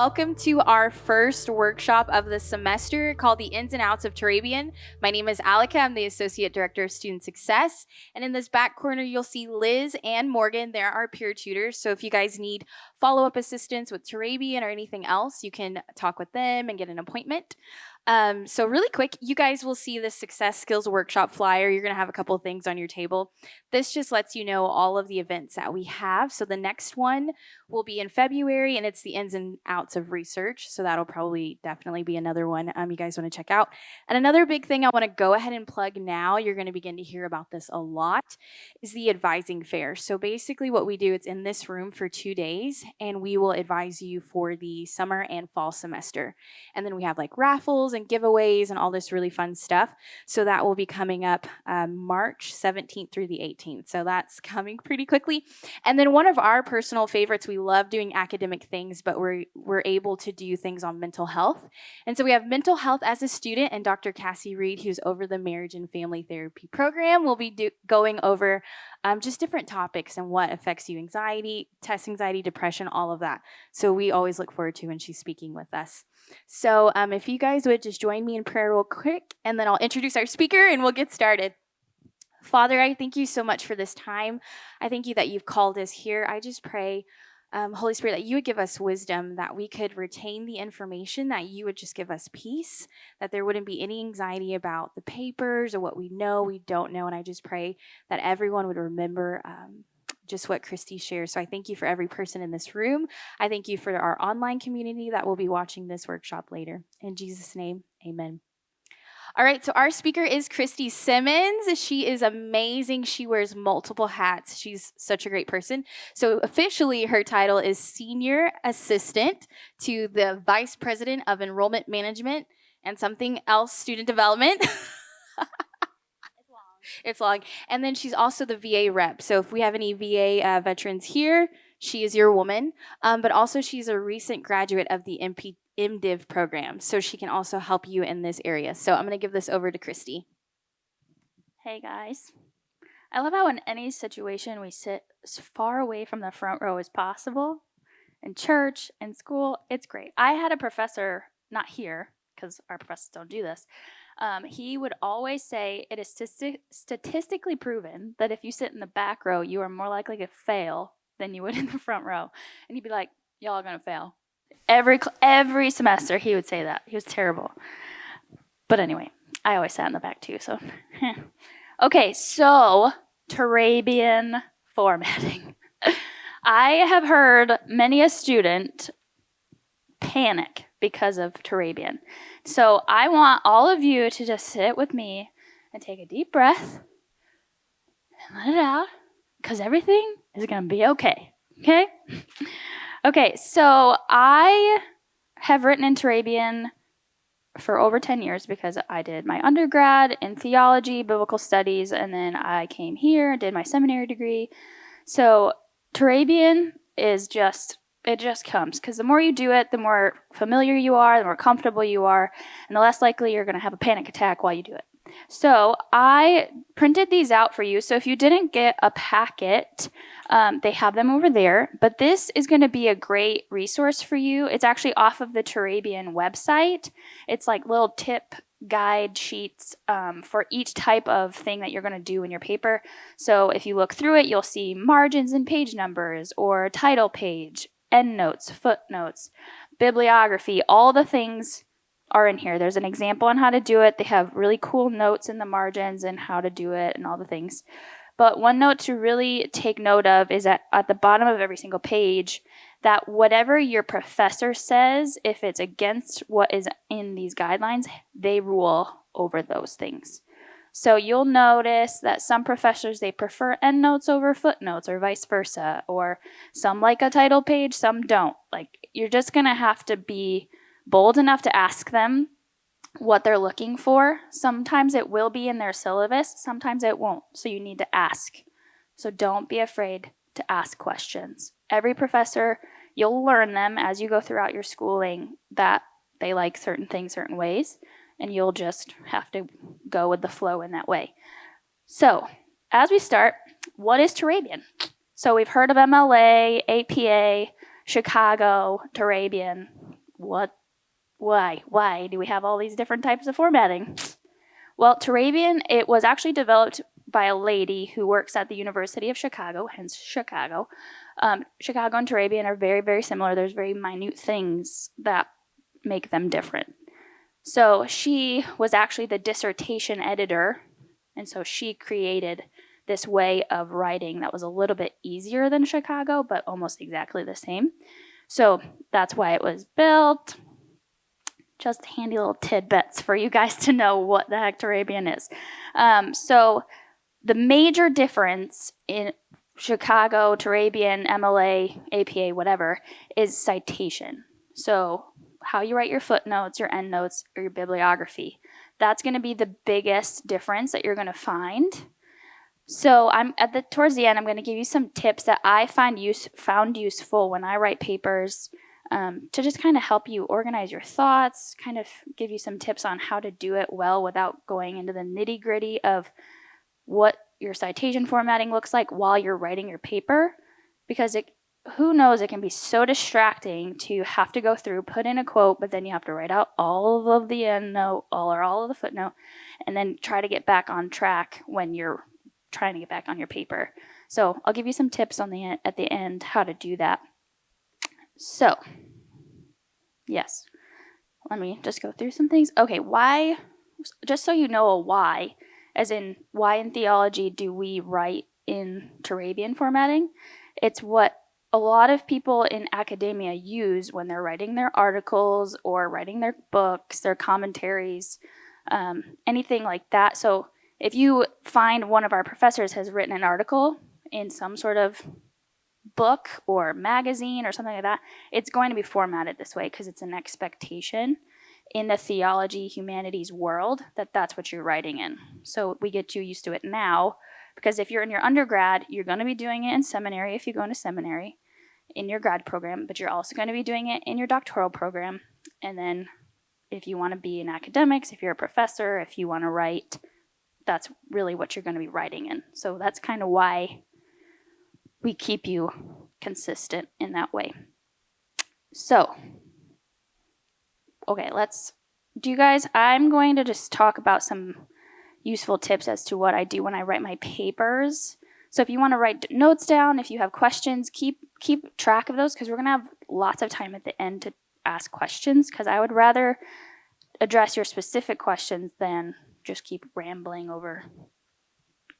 Welcome to our first workshop of the semester called the Ins and Outs of Turabian. My name is Alika. I'm the Associate Director of Student Success. And in this back corner, you'll see Liz and Morgan. They're our peer tutors. So if you guys need follow-up assistance with Turabian or anything else, you can talk with them and get an appointment. So really quick, you guys will see the Success Skills Workshop flyer. You're going to have a couple of things on your table. This just lets you know all of the events that we have. So the next one will be in February, and it's the Ins and Outs of Research. So that'll probably definitely be another one you guys want to check out. And another big thing I want to go ahead and plug now, you're going to begin to hear about this a lot, is the advising fair. So basically what we do, it's in this room for 2 days, and we will advise you for the summer and fall semester. And then we have like raffles and giveaways and all this really fun stuff. So that will be coming up March 17th through the 18th. So that's coming pretty quickly. And then one of our personal favorites, we love doing academic things, but we're able to do things on mental health. And so we have mental health as a student, and Dr. Cassie Reed, who's over the marriage and family therapy program, will be going over just different topics and what affects you, anxiety, depression, all of that. So we always look forward to when she's speaking with us. So if you guys would just join me in prayer real quick, and then I'll introduce our speaker and we'll get started. Father, I thank you so much for this time. I thank you that you've called us here. I just pray, Holy Spirit, that you would give us wisdom, that we could retain the information, that you would just give us peace, that there wouldn't be any anxiety about the papers or what we know, we don't know. And I just pray that everyone would remember just what Christy shares. So I thank you for every person in this room. I thank you for our online community that will be watching this workshop later. In Jesus' name, amen. All right, so our speaker is Christy Simmons. She is amazing. She wears multiple hats. She's such a great person. So officially, her title is Senior Assistant to the Vice President of Enrollment Management and something else, Student Development. It's long. And then she's also the VA rep. So if we have any VA veterans here, she is your woman. But also she's a recent graduate of the MDiv program. So she can also help you in this area. So I'm going to give this over to Christy. Hey guys. I love how in any situation we sit as far away from the front row as possible. In church, in school, it's great. I had a professor, not here, because our professors don't do this. He would always say it is statistically proven that if you sit in the back row, you are more likely to fail than you would in the front row. And he'd be like, y'all are going to fail. Every semester he would say that. He was terrible. But anyway, I always sat in the back too, so. Okay, so Turabian formatting. I have heard many a student panic because of Turabian. So I want all of you to just sit with me and take a deep breath and let it out, because everything is going to be okay. Okay? Okay, so I have written in Turabian for over 10 years because I did my undergrad in theology, biblical studies, and then I came here and did my seminary degree. So Turabian is it just comes, because the more you do it, the more familiar you are, the more comfortable you are, and the less likely you're going to have a panic attack while you do it. So I printed these out for you. So if you didn't get a packet, they have them over there. But this is going to be a great resource for you. It's actually off of the Turabian website. It's like little tip guide sheets for each type of thing that you're going to do in your paper. So if you look through it, you'll see margins and page numbers, or title page, endnotes, footnotes, bibliography, all the things are in here. There's an example on how to do it. They have really cool notes in the margins and how to do it and all the things. But one note to really take note of is that at the bottom of every single page, that whatever your professor says, if it's against what is in these guidelines, they rule over those things. So you'll notice that some professors, they prefer endnotes over footnotes, or vice versa, or some like a title page, some don't. Like, you're just going to have to be bold enough to ask them what they're looking for. Sometimes it will be in their syllabus, sometimes it won't. So you need to ask. So don't be afraid to ask questions. Every professor, you'll learn them as you go throughout your schooling that they like certain things certain ways, and you'll just have to go with the flow in that way. So as we start, what is Turabian? So we've heard of MLA, APA, Chicago, Turabian. Why do we have all these different types of formatting? Well, Turabian, it was actually developed by a lady who works at the University of Chicago, hence Chicago. Chicago and Turabian are very, very similar. There's very minute things that make them different. So she was actually the dissertation editor, and so she created this way of writing that was a little bit easier than Chicago, but almost exactly the same. So that's why it was built. Just handy little tidbits for you guys to know what the heck Turabian is. So the major difference in Chicago, Turabian, MLA, APA, whatever, is citation. So how you write your footnotes, your endnotes, or your bibliography. That's going to be the biggest difference that you're going to find. So towards the end, I'm going to give you some tips that I found useful when I write papers, to just kind of help you organize your thoughts, kind of give you some tips on how to do it well without going into the nitty gritty of what your citation formatting looks like while you're writing your paper, because who knows, it can be so distracting to have to go through, put in a quote, but then you have to write out all of the endnote or all of the footnote, and then try to get back on track when you're trying to get back on your paper. So I'll give you some tips at the end how to do that. So, yes, let me just go through some things. Okay, why, just so you know a why, as in why in theology do we write in Turabian formatting? It's what a lot of people in academia use when they're writing their articles or writing their books, their commentaries, anything like that. So if you find one of our professors has written an article in some sort of book or magazine or something like that, it's going to be formatted this way because it's an expectation in the theology humanities world that that's what you're writing in. So we get you used to it now, because if you're in your undergrad, you're going to be doing it in seminary if you go into seminary in your grad program, but you're also going to be doing it in your doctoral program. And then if you want to be in academics, if you're a professor, if you want to write, that's really what you're going to be writing in. So that's kind of why we keep you consistent in that way. So, okay, I'm going to just talk about some useful tips as to what I do when I write my papers. So if you want to write notes down, if you have questions, keep track of those, because we're going to have lots of time at the end to ask questions, because I would rather address your specific questions than just keep rambling over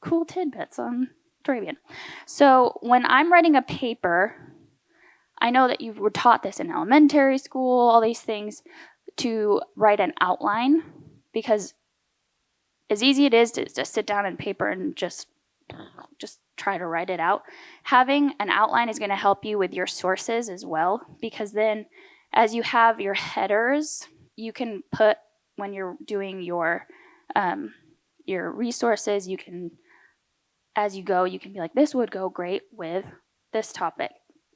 cool tidbits on Turabian. So when I'm writing a paper, I know that you were taught this in elementary school, all these things, to write an outline, because as easy it is to just sit down on paper and just try to write it out, having an outline is going to help you with your sources as well, because then as you have your headers, you can put, when you're doing your resources, you can, as you go, you can be like, this would go great with this topic,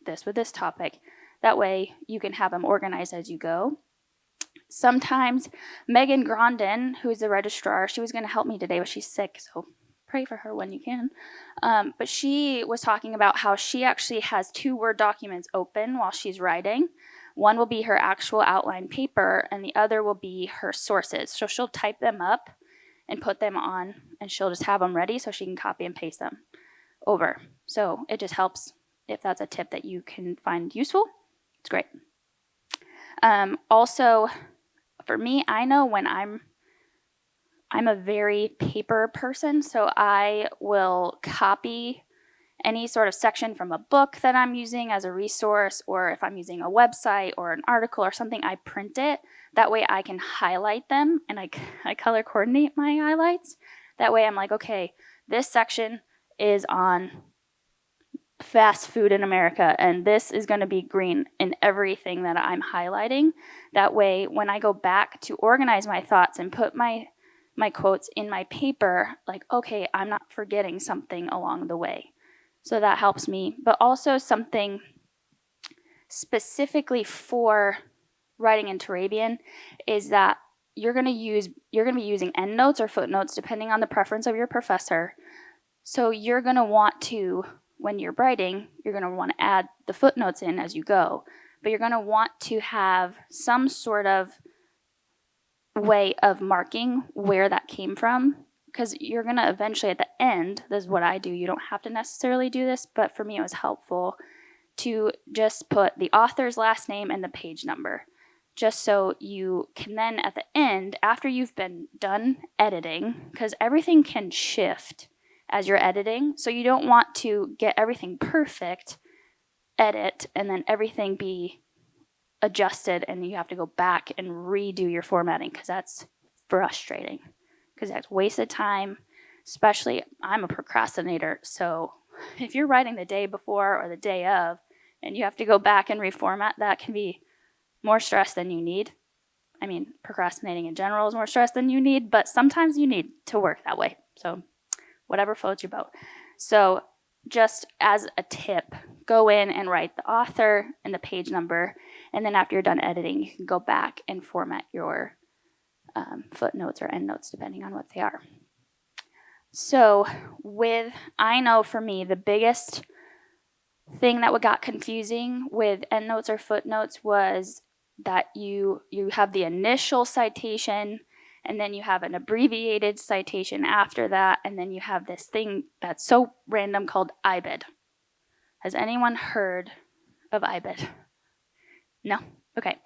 this with this topic. That way you can have them organized as you go. Sometimes Megan Grondin, who is the registrar, she was going to help me today, but she's sick, so pray for her when you can. But she was talking about how she actually has 2 Word documents open while she's writing. One will be her actual outline paper, and the other will be her sources. So she'll type them up and put them on, and she'll just have them ready so she can copy and paste them over. So it just helps if that's a tip that you can find useful. It's great. Also, for me, I know when I'm a very paper person, so I will copy any sort of section from a book that I'm using as a resource, or if I'm using a website or an article or something, I print it. That way I can highlight them, and I color coordinate my highlights. That way I'm like, okay, this section is on fast food in America, and this is going to be green in everything that I'm highlighting. That way, when I go back to organize my thoughts and put my quotes in my paper, like, okay, I'm not forgetting something along the way. So that helps me. But also something specifically for writing in Turabian is that you're going to be using endnotes or footnotes depending on the preference of your professor. So you're going to want to, when you're writing, you're going to want to add the footnotes in as you go. but you're going to want to have some sort of way of marking where that came from, because you're going to eventually at the end, this is what I do, you don't have to necessarily do this, but for me it was helpful to just put the author's last name and the page number, just so you can then at the end, after you've been done editing, because everything can shift as you're editing, so you don't want to get everything perfect, edit, and then everything be adjusted and you have to go back and redo your formatting, because that's frustrating, because that's wasted time. Especially, I'm a procrastinator, so if you're writing the day before or the day of and you have to go back and reformat, that can be more stress than you need. I mean, procrastinating in general is more stress than you need, but sometimes you need to work that way. So whatever floats your boat. So just as a tip, go in and write the author and the page number, and then after you're done editing, you can go back and format your footnotes or endnotes, depending on what they are. So I know for me, the biggest thing that got confusing with endnotes or footnotes was that you have the initial citation, and then you have an abbreviated citation after that, and then you have this thing that's so random called IBID. Has anyone heard of IBID? No? Okay.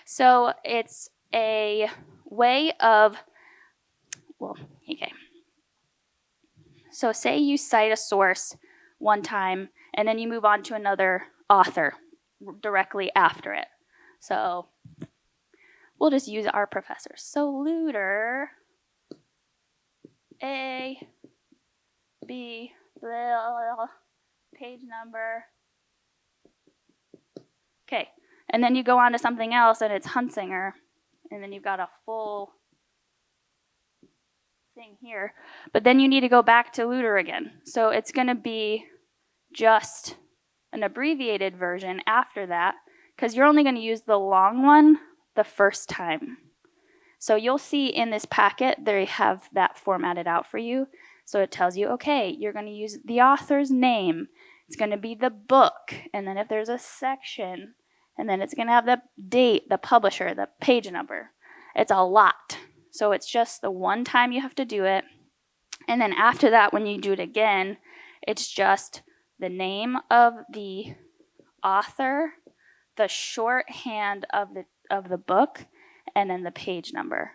So it's a way of, So say you cite a source one time, and then you move on to another author directly after it. So we'll just use our professors. So Luter, A, B, blah, page number. Okay, and then you go on to something else, and it's Hunsinger, and then you've got a full thing here. But then you need to go back to Luter again. So it's going to be just an abbreviated version after that, because you're only going to use the long one the first time. So you'll see in this packet, they have that formatted out for you. So it tells you, okay, you're going to use the author's name. It's going to be the book. And then if there's a section, and then it's going to have the date, the publisher, the page number. It's a lot. So it's just the one time you have to do it. And then after that, when you do it again, it's just the name of the author, the shorthand of the book, and then the page number.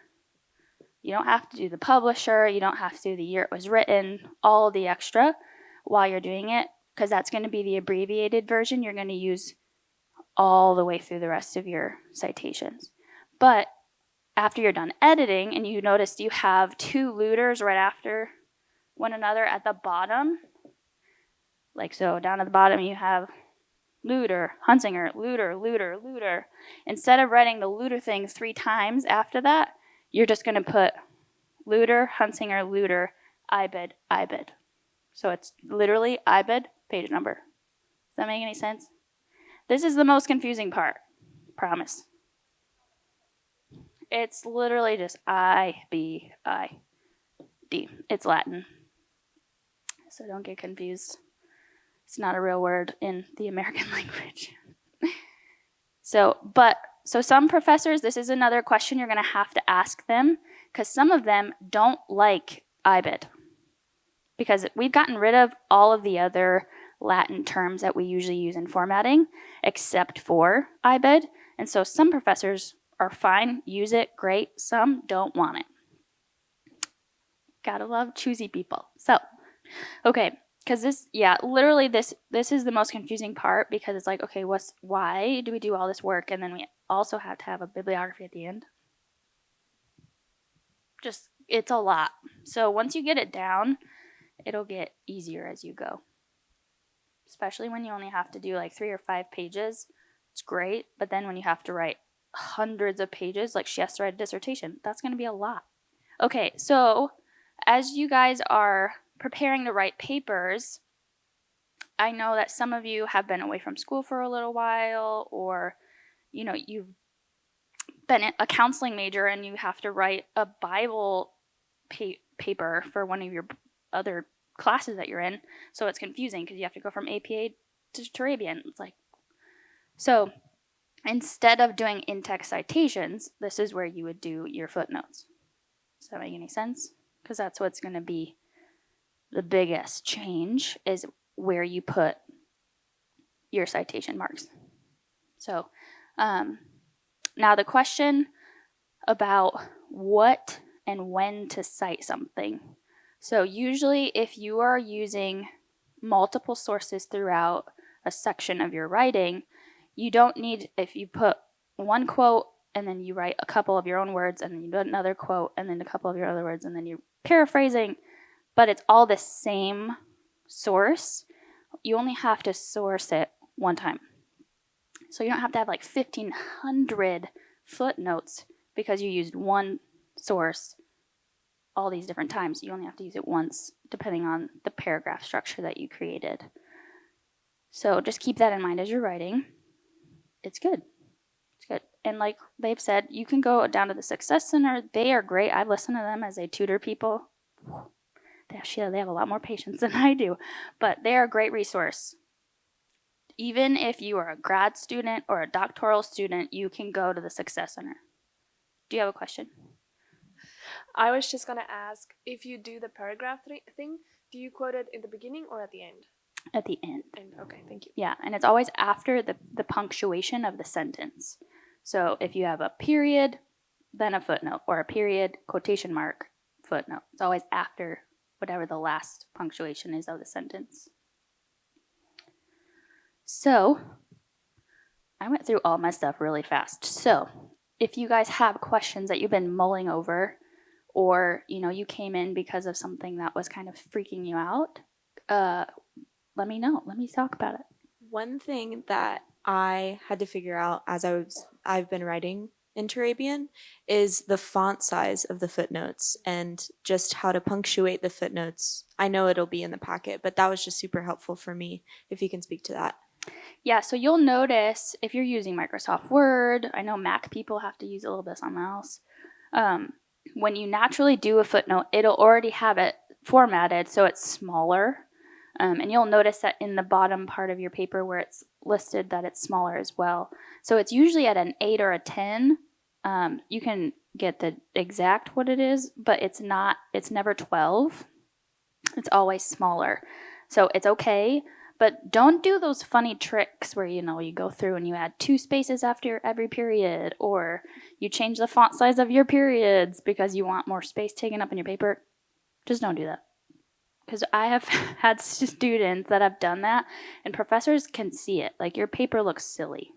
You don't have to do the publisher, you don't have to do the year it was written, all the extra while you're doing it, because that's going to be the abbreviated version you're going to use all the way through the rest of your citations. But after you're done editing and you notice you have two Luters right after one another at the bottom, like so down at the bottom you have Luter, Hunsinger, Luter, Luter, Luter. Instead of writing the Luter thing 3 times after that, you're just going to put Luter, Hunsinger, Luter, IBID, IBID. So it's literally IBID, page number. Does that make any sense? This is the most confusing part, promise. It's literally just I, B, I, D. It's Latin. So don't get confused. It's not a real word in the American language. So some professors, this is another question you're going to have to ask them, because some of them don't like IBID, because we've gotten rid of all of the other Latin terms that we usually use in formatting, except for IBID. And so some professors are fine, use it, great. Some don't want it. Gotta love choosy people. So, okay, because this is the most confusing part, because it's like, okay, why do we do all this work, and then we also have to have a bibliography at the end? It's a lot. So once you get it down, it'll get easier as you go. Especially when you only have to do like 3 or 5 pages, it's great. But then when you have to write hundreds of pages, like she has to write a dissertation, that's going to be a lot. Okay, so as you guys are preparing to write papers, I know that some of you have been away from school for a little while, or you've been a counseling major and you have to write a Bible paper for one of your other classes that you're in. So it's confusing because you have to go from APA to Turabian. It's like, so Instead of doing in-text citations, this is where you would do your footnotes. Does that make any sense? Because that's what's going to be the biggest change, is where you put your citation marks. So now the question about what and when to cite something. So usually if you are using multiple sources throughout a section of your writing, you don't need, if you put one quote and then you write a couple of your own words and then you do another quote and then a couple of your other words and then you're paraphrasing, but it's all the same source, you only have to source it one time. So you don't have to have like 1,500 footnotes because you used one source all these different times. You only have to use it once, depending on the paragraph structure that you created. So just keep that in mind as you're writing. It's good. It's good. And like they've said, you can go down to the Success Center. They are great. I've listened to them as they tutor people. They have a lot more patience than I do, but they are a great resource. Even if you are a grad student or a doctoral student, you can go to the Success Center. Do you have a question? I was just going to ask, if you do the paragraph thing, do you quote it in the beginning or at the end? At the end. Okay, thank you. Yeah, and it's always after the punctuation of the sentence. So if you have a period, then a footnote, or a period, quotation mark, footnote. It's always after whatever the last punctuation is of the sentence. So I went through all my stuff really fast. So if you guys have questions that you've been mulling over, or you came in because of something that was kind of freaking you out, let me know. Let me talk about it. One thing that I had to figure out as I've been writing in Turabian is the font size of the footnotes and just how to punctuate the footnotes. I know it'll be in the packet, but that was just super helpful for me, if you can speak to that. Yeah, so you'll notice if you're using Microsoft Word, I know Mac people have to use a little bit of something else. When you naturally do a footnote, it'll already have it formatted so it's smaller. And you'll notice that in the bottom part of your paper where it's listed that it's smaller as well. So it's usually at an 8 or a 10. You can get the exact what it is, but it's never 12. It's always smaller. So it's okay, but don't do those funny tricks where, you go through and you add 2 spaces after every period, or you change the font size of your periods because you want more space taken up in your paper. Just don't do that. Because I have had students that have done that, and professors can see it. Like, your paper looks silly.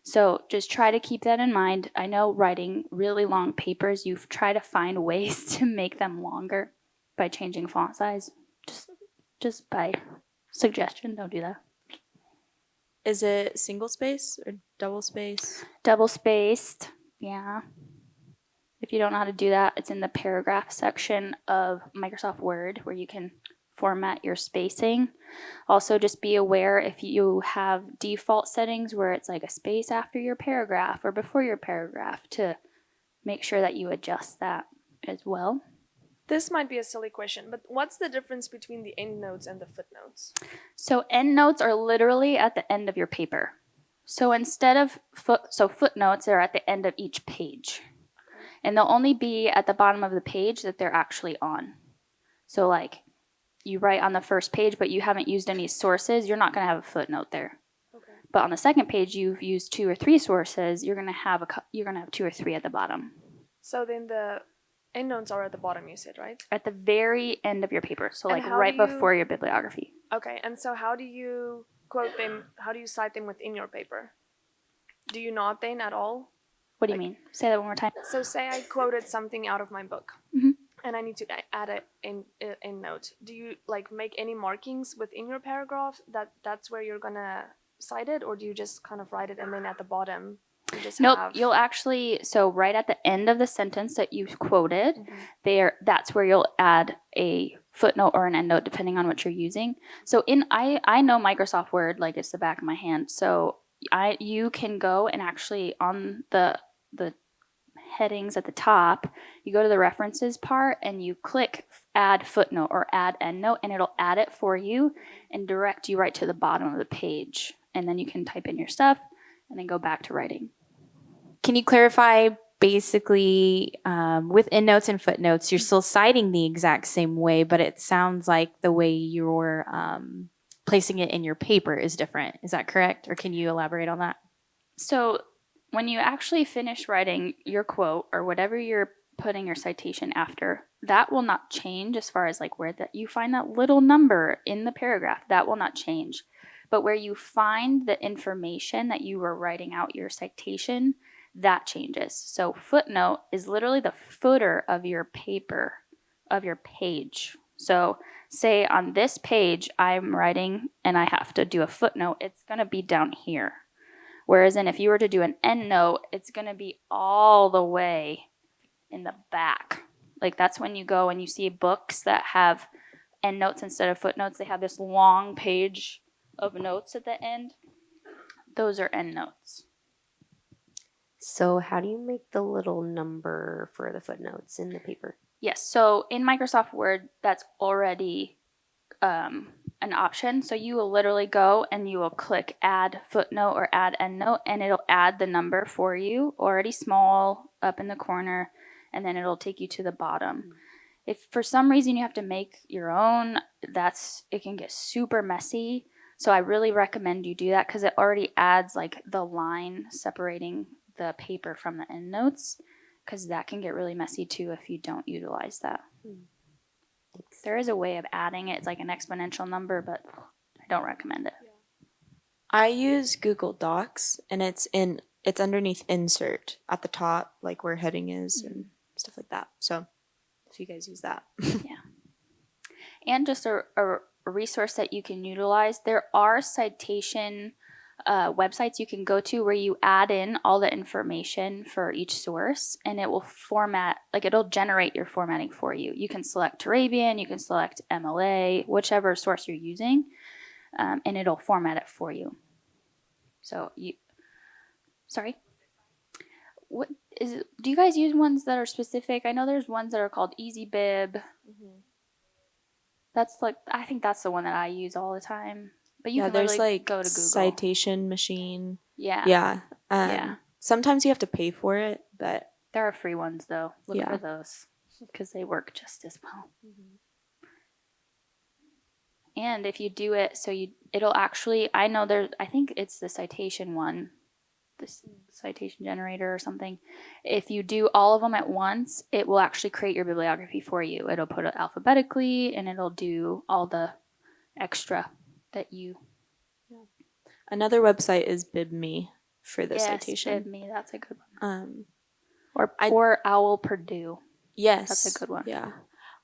So just try to keep that in mind. I know writing really long papers, you try to find ways to make them longer by changing font size. Just by suggestion, don't do that. Is it single space or double space? Double spaced, yeah. If you don't know how to do that, it's in the paragraph section of Microsoft Word where you can format your spacing. Also, just be aware if you have default settings where it's like a space after your paragraph or before your paragraph, to make sure that you adjust that as well. This might be a silly question, but what's the difference between the endnotes and the footnotes? So endnotes are literally at the end of your paper. So instead of footnotes are at the end of each page. And they'll only be at the bottom of the page that they're actually on. So like, you write on the first page, but you haven't used any sources, you're not going to have a footnote there. Okay. But on the second page, you've used 2 or 3 sources, you're going to have 2 or 3 at the bottom. So then the endnotes are at the bottom, you said, right? At the very end of your paper, so And like how right do you- before your bibliography. Okay, and so how do you quote them? How do you cite them within your paper? Do you not then at all? What do you mean? Say that one more time. So say I quoted something out of my book, Mhm. and I need to add an endnote. Do you like make any markings within your paragraph that's where you're gonna cite it, or do you just kind of write it and then at the bottom you just Nope, have? you'll actually, so right at the end of the sentence that you quoted, Mhm. that's where you'll add a footnote or an endnote depending on what you're using. So I know Microsoft Word like it's the back of my hand. So you can go and actually on the headings at the top, you go to the references part and you click add footnote or add endnote, and it'll add it for you and direct you right to the bottom of the page. And then you can type in your stuff and then go back to writing. Can you clarify basically with endnotes and footnotes, you're still citing the exact same way, but it sounds like the way you're placing it in your paper is different. Is that correct? Or can you elaborate on that? So when you actually finish writing your quote or whatever you're putting your citation after, that will not change as far as like where that you find that little number in the paragraph. That will not change. But where you find the information that you were writing out your citation, that changes. So footnote is literally the footer of your paper, of your page. So say on this page I'm writing and I have to do a footnote, it's going to be down here. Whereas if you were to do an endnote, it's going to be all the way in the back. Like that's when you go and you see books that have endnotes instead of footnotes. They have this long page of notes at the end. Those are endnotes. So how do you make the little number for the footnotes in the paper? Yes, so in Microsoft Word, that's already an option. So you will literally go and you will click add footnote or add endnote, and it'll add the number for you, already small, up in the corner, and then it'll take you to the bottom. If for some reason you have to make your own, it can get super messy. So I really recommend you do that because it already adds like the line separating the paper from the endnotes, because that can get really messy too if you don't utilize that. Thanks. There is a way of adding it. It's like an exponential number, but I don't recommend it. I use Google Docs, and it's underneath insert at the top, like where heading is and stuff like that. So if you guys use that. And just a resource that you can utilize, there are citation websites you can go to where you add in all the information for each source, and it will format, like it'll generate your formatting for you. You can select Turabian, you can select MLA, whichever source you're using, and it'll format it for you. So what is it? Do you guys use ones that are specific? I know there's ones that are called EasyBib. Mm-hmm. That's like, I think that's the one that I use all the time. But you can there's literally like go to Google. Citation Machine. Yeah. Yeah. Sometimes you have to pay for it, but There are free ones though. Look Yeah. for those because they work just as well. And if you do it, it'll actually, I think it's the citation one, this citation generator or something. If you do all of them at once, it will actually create your bibliography for you. It'll put it alphabetically and it'll do all the extra that you. another website is BibMe for the citation. BibMe, that's a good one. Or Or Owl Purdue. Yes. That's a good one. Yeah.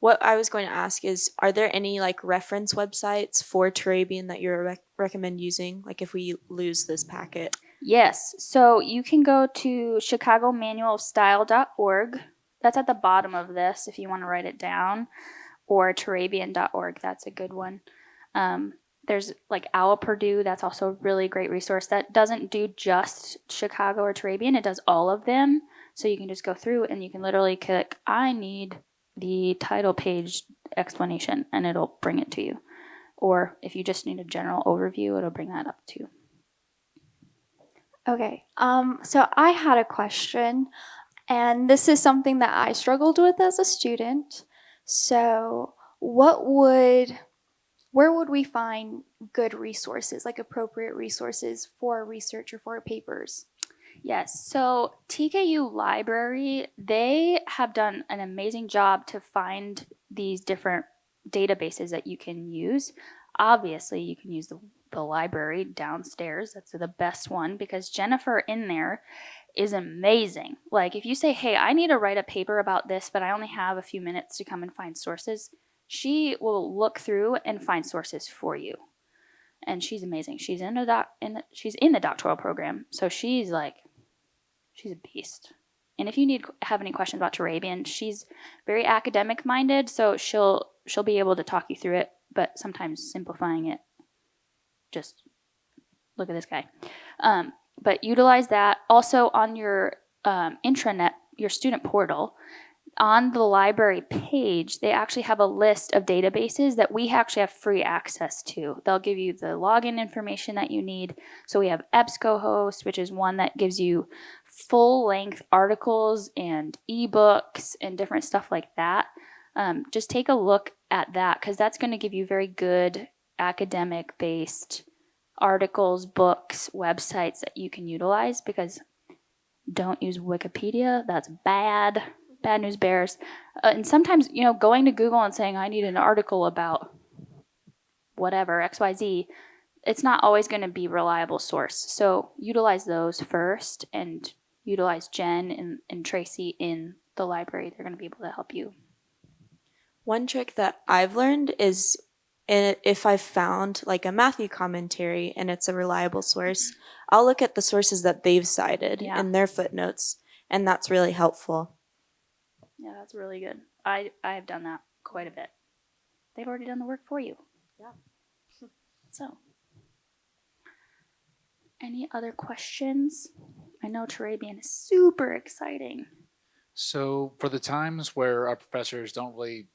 What I was going to ask is, are there any like reference websites for Turabian that you recommend using? Like if we lose this packet? Yes. So you can go to chicagomanualofstyle.org. That's at the bottom of this if you want to write it down. Or Turabian.org. That's a good one. There's like Owl Purdue. That's also a really great resource. That doesn't do just Chicago or Turabian. It does all of them. So you can just go through and you can literally click, I need the title page explanation, and it'll bring it to you. Or if you just need a general overview, it'll bring that up too. Okay, so I had a question, and this is something that I struggled with as a student. So where would we find good resources, like appropriate resources for research or for papers? Yes, so TKU Library, they have done an amazing job to find these different databases that you can use. Obviously, you can use the library downstairs. That's the best one because Jennifer in there is amazing. Like if you say, hey, I need to write a paper about this, but I only have a few minutes to come and find sources, she will look through and find sources for you. And she's amazing. She's in the doctoral program, so she's a beast. And if you have any questions about Turabian, she's very academic minded, so she'll be able to talk you through it, but sometimes simplifying it. Just look at this guy. But utilize that. Also on your intranet, your student portal, on the library page, they actually have a list of databases that we actually have free access to. They'll give you the login information that you need. So we have EBSCOhost, which is one that gives you full-length articles and ebooks and different stuff like that. Just take a look at that, because that's going to give you very good academic-based articles, books, websites that you can utilize, because don't use Wikipedia. That's bad. Bad news bears. And sometimes, going to Google and saying, I need an article about whatever, XYZ, it's not always going to be a reliable source. So utilize those first, and utilize Jen and Tracy in the library. They're going to be able to help you. One trick that I've learned is if I've found like a Matthew commentary and it's a reliable source, I'll look at the sources that they've cited in their footnotes, and that's really helpful. Yeah, that's really good. I have done that quite a bit. They've already done the work for you. Yeah. So, any other questions? I know Turabian is super exciting. So for the times where our professors don't really,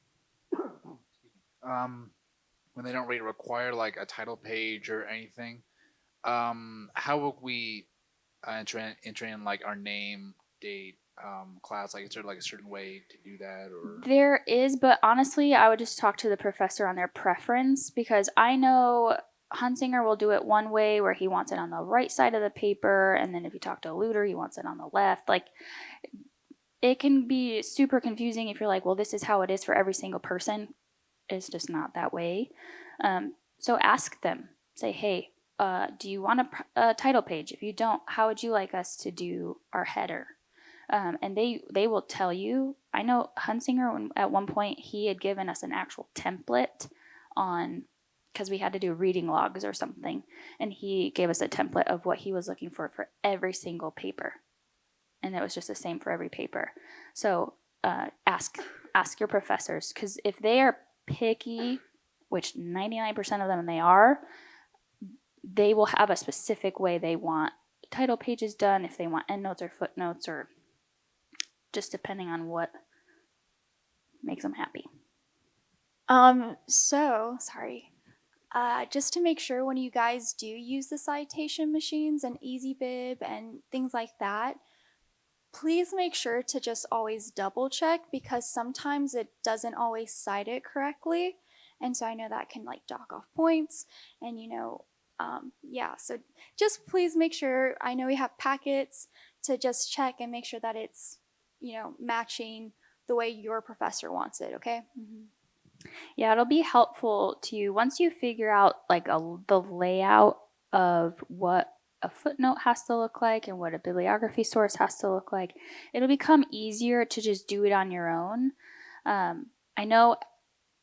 when they don't really require like a title page or anything, how would we enter in like our name, date, class? Like, is there like a certain way to do that, or? There is, but honestly, I would just talk to the professor on their preference, because I know Hunsinger will do it one way where he wants it on the right side of the paper, and then if you talk to Luter, he wants it on the left. Like, it can be super confusing if you're like, well, this is how it is for every single person. It's just not that way. So ask them. Say, hey, do you want a title page? If you don't, how would you like us to do our header? And they will tell you. I know Hunsinger, at one point, he had given us an actual template on, because we had to do reading logs or something, and he gave us a template of what he was looking for every single paper, and it was just the same for every paper. So ask your professors, because if they are picky, which 99% of them they are, they will have a specific way they want title pages done, if they want endnotes or footnotes, or just depending on what makes them happy. Just to make sure, when you guys do use the citation machines and EasyBib and things like that, please make sure to just always double check, because sometimes it doesn't always cite it correctly. And so I know that can like dock off points, and so just please make sure. I know we have packets to just check and make sure that it's, matching the way your professor wants it, okay? Mm-hmm. Yeah, it'll be helpful to you once you figure out like the layout of what a footnote has to look like and what a bibliography source has to look like. It'll become easier to just do it on your own. I know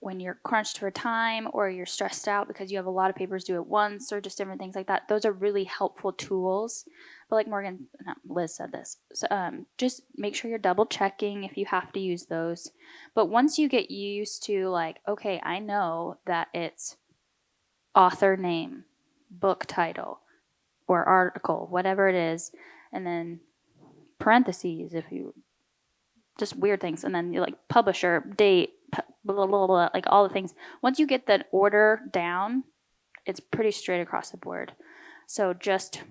when you're crunched for time, or you're stressed out because you have a lot of papers due at once, or just different things like that, those are really helpful tools. But like Liz said this, so, just make sure you're double checking if you have to use those. But once you get used to like, okay, I know that it's author name, book title, or article, whatever it is, and then parentheses if you just weird things, and then you like publisher, date, blah, blah, blah, like all the things. Once you get the order down, it's pretty straight across the board. So just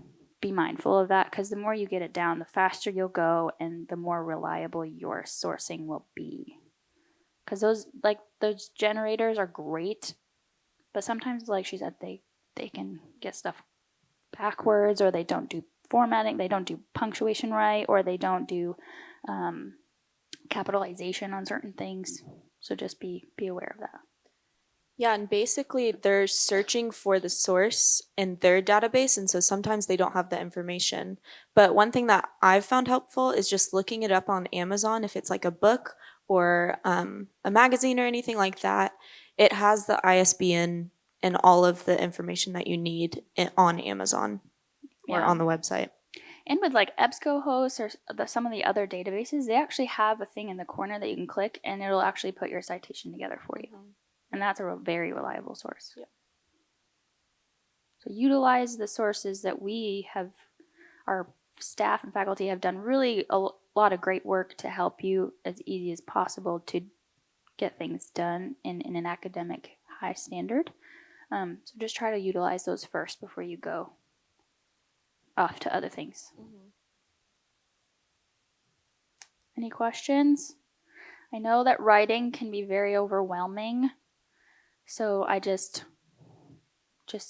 be mindful of that, because the more you get it down, the faster you'll go, and the more reliable your sourcing will be. Because those generators are great, but sometimes, like she said, they can get stuff backwards, or they don't do formatting, they don't do punctuation right, or they don't do capitalization on certain things. So just be aware of that. Yeah, and basically they're searching for the source in their database, and so sometimes they don't have the information. But one thing that I've found helpful is just looking it up on Amazon. If it's like a book or a magazine or anything like that, it has the ISBN and all of the information that you need on Amazon or on the website. And with like EBSCOhost or some of the other databases, they actually have a thing in the corner that you can click, and it'll actually put your citation together for you. Mm-hmm. And that's a very reliable source. Yeah. So utilize the sources that we have, our staff and faculty have done really lot of great work to help you as easy as possible to get things done in an academic high standard. So just try to utilize those first before you go off to other things. Any questions? I know that writing can be very overwhelming, so I just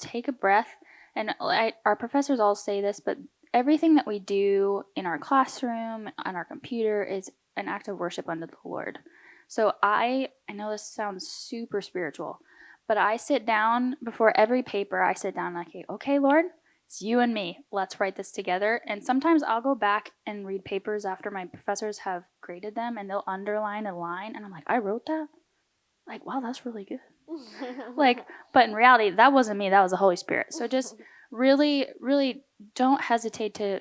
take a breath. And our professors all say this, but everything that we do in our classroom, on our computer, is an act of worship unto the Lord. So I know this sounds super spiritual, but I sit down before every paper. I sit down like, okay, Lord, it's you and me. Let's write this together. And sometimes I'll go back and read papers after my professors have graded them, and they'll underline a line, and I'm like, I wrote that? Like, wow, that's really good. Like, but in reality, that wasn't me. That was the Holy Spirit. So just really, really don't hesitate to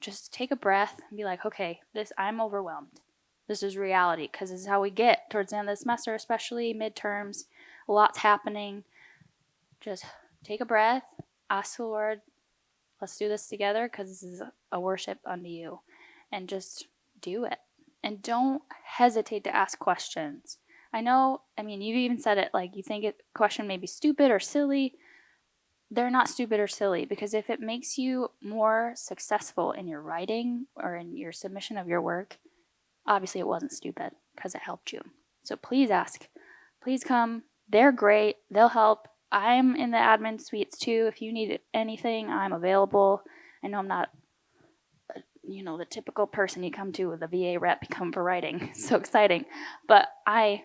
just take a breath and be like, okay, I'm overwhelmed. This is reality, because this is how we get towards the end of the semester, especially midterms. A lot's happening. Just take a breath, ask the Lord, let's do this together, because this is a worship unto you. And just do it. And don't hesitate to ask questions. You've even said it, like, you think a question may be stupid or silly. They're not stupid or silly, because if it makes you more successful in your writing or in your submission of your work, obviously it wasn't stupid, because it helped you. So please ask. Please come. They're great. They'll help. I'm in the admin suites too. If you need anything, I'm available. I know I'm not, the typical person you come to with a VA rep come for writing. It's so exciting. But I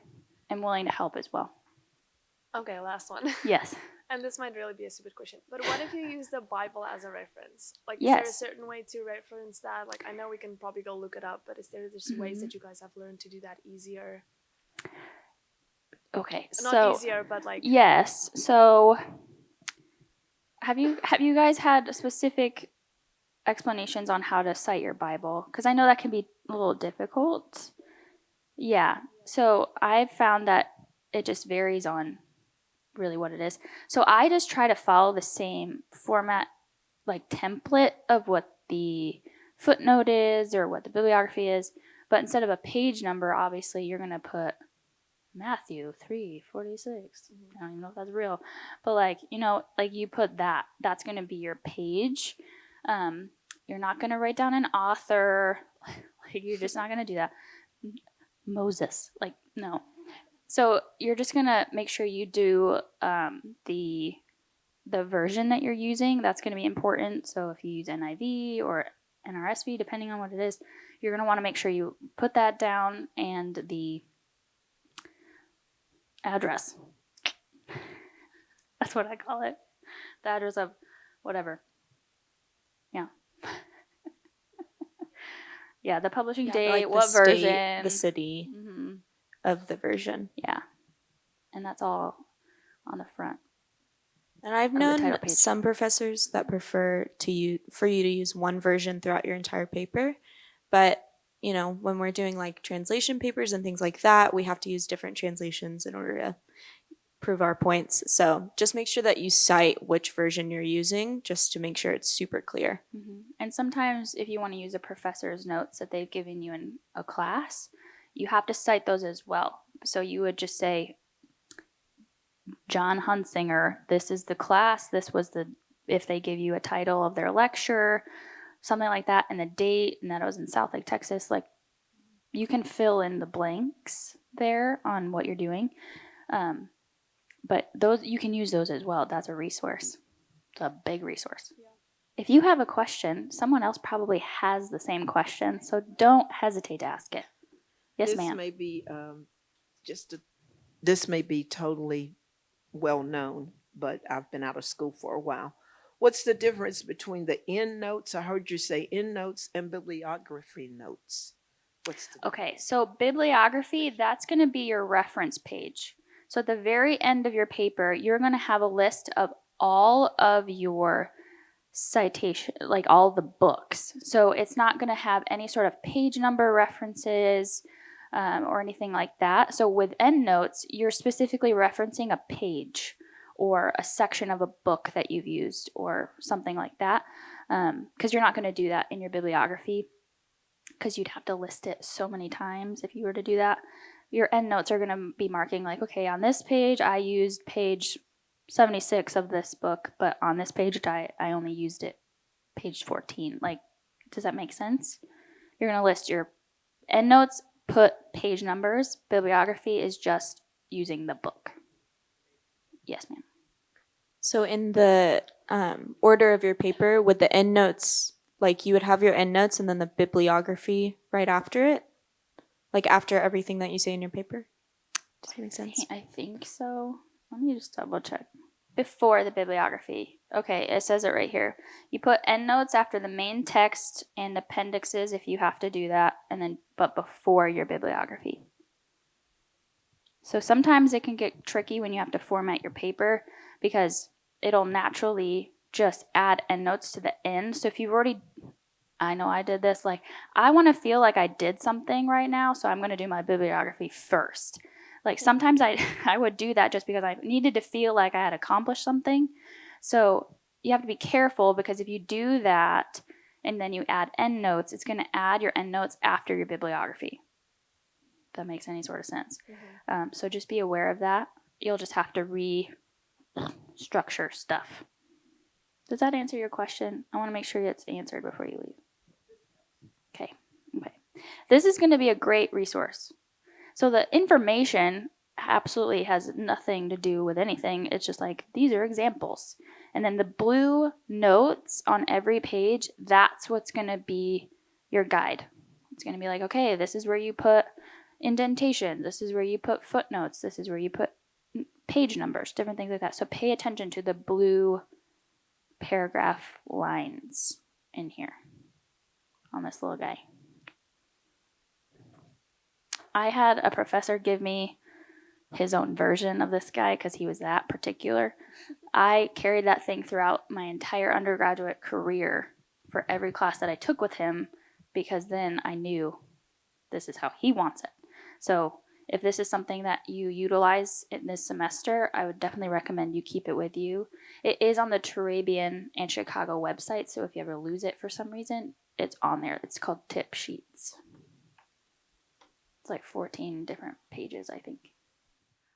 am willing to help as well. Okay, last one. Yes. And this might really be a stupid question, but what if you use the Bible as a reference? Like, Yes. Is there a certain way to reference that? Like, I know we can probably go look it up, but is there just ways that you guys have learned to do that easier? Okay, Not easier, but like... Yes. So have you guys had specific explanations on how to cite your Bible? Because I know that can be a little difficult. Yeah. So I've found that it just varies on really what it is. So I just try to follow the same format, like template of what the footnote is or what the bibliography is. But instead of a page number, obviously you're going to put Matthew 3:46. I don't even know if that's real. But like you put that. That's going to be your page. You're not going to write down an author. Like, you're just not going to do that. Moses. Like, no. So you're just going to make sure you do the version that you're using. That's going to be important. So if you use NIV or NRSV, depending on what it is, you're going to want to make sure you put that down, and the address. That's what I call it. The address of whatever. Yeah. Yeah, the publishing date, like what the state, version. the city of the version. Yeah. And that's all on the front. And I've of the title known page. some professors that prefer for you to use one version throughout your entire paper. But, when we're doing like translation papers and things like that, we have to use different translations in order to prove our points. So just make sure that you cite which version you're using, just to make sure it's super clear. And sometimes if you want to use a professor's notes that they've given you in a class, you have to cite those as well. So you would just say, John Hunsinger, this is the class, this was if they give you a title of their lecture, something like that, and the date, and that it was in Southlake, Texas. Like, you can fill in the blanks there on what you're doing. But those, you can use those as well. That's a resource. It's a big resource. Yeah. If you have a question, someone else probably has the same question, so don't hesitate to ask it. Yes, This ma'am. may be this may be totally well known, but I've been out of school for a while. What's the difference between the end notes? I heard you say end notes and bibliography notes. Okay, so bibliography, that's going to be your reference page. So at the very end of your paper, you're going to have a list of all of your citation, like all the books. So it's not going to have any sort of page number references or anything like that. So with endnotes, you're specifically referencing a page or a section of a book that you've used or something like that, because you're not going to do that in your bibliography. because you'd have to list it so many times if you were to do that. Your endnotes are going to be marking like, okay, on this page, I used page 76 of this book, but on this page, I only used it page 14. Like, does that make sense? You're going to list your endnotes, put page numbers. Bibliography is just using the book. Yes, ma'am. So in the order of your paper, would the endnotes, like you would have your endnotes and then the bibliography right after it? Like after everything that you say in your paper? Does that make sense? I think so. Let me just double check. Before the bibliography. Okay, it says it right here. You put endnotes after the main text and appendixes if you have to do that, and then but before your bibliography. So sometimes it can get tricky when you have to format your paper because it'll naturally just add endnotes to the end. So if you've already, I know I did this, like I want to feel like I did something right now, so I'm going to do my bibliography first. Like sometimes I would do that just because I needed to feel like I had accomplished something. So you have to be careful because if you do that and then you add endnotes, it's going to add your endnotes after your bibliography. If that makes any sort of sense. So just be aware of that. You'll just have to restructure stuff. Does that answer your question? I want to make sure it's answered before you leave. Okay. This is going to be a great resource. So the information absolutely has nothing to do with anything. It's just like, these are examples. And then the blue notes on every page, that's what's going to be your guide. It's going to be like, okay, this is where you put indentation. This is where you put footnotes. This is where you put page numbers, different things like that. So pay attention to the blue paragraph lines in here on this little guy. I had a professor give me his own version of this guy because he was that particular. I carried that thing throughout my entire undergraduate career for every class that I took with him because then I knew this is how he wants it. So if this is something that you utilize in this semester, I would definitely recommend you keep it with you. It is on the Turabian and Chicago website, so if you ever lose it for some reason, it's on there. It's called Tip Sheets. It's like 14 different pages, I think.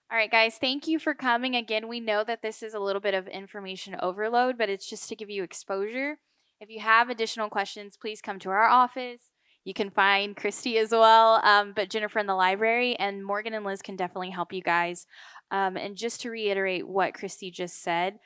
All right, guys, thank you for coming. Again, we know that this is a little bit of information overload, but it's just to give you exposure. If you have additional questions, please come to our office. You can find Christy as well, but Jennifer in the library, and Morgan and Liz can definitely help you guys. And just to reiterate what Christy just said,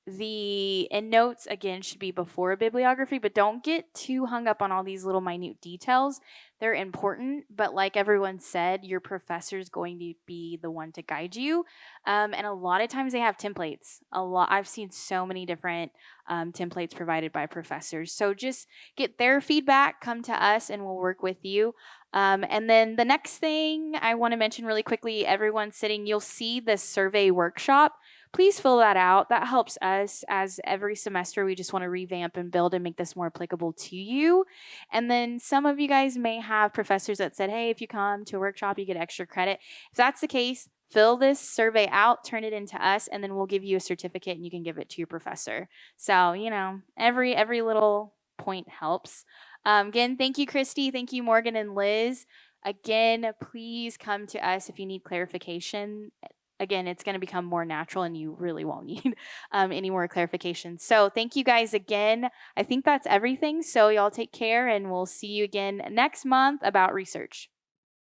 the endnotes again should be before a bibliography, but don't get too hung up on all these little minute details. They're important, but like everyone said, your professor is going to be the one to guide you. And a lot of times they have templates. I've seen so many different templates provided by professors. So just get their feedback, come to us, and we'll work with you. And then the next thing I want to mention really quickly, everyone sitting, you'll see the survey workshop. Please fill that out. That helps us as every semester we just want to revamp and build and make this more applicable to you. And then some of you guys may have professors that said, hey, if you come to a workshop, you get extra credit. If that's the case, fill this survey out, turn it into us, and then we'll give you a certificate and you can give it to your professor. So, every little point helps. Again, thank you, Christy. Thank you, Morgan and Liz. Again, please come to us if you need clarification. Again, it's going to become more natural and you really won't need any more clarification. So thank you guys again. I think that's everything. So y'all take care and we'll see you again next month about research.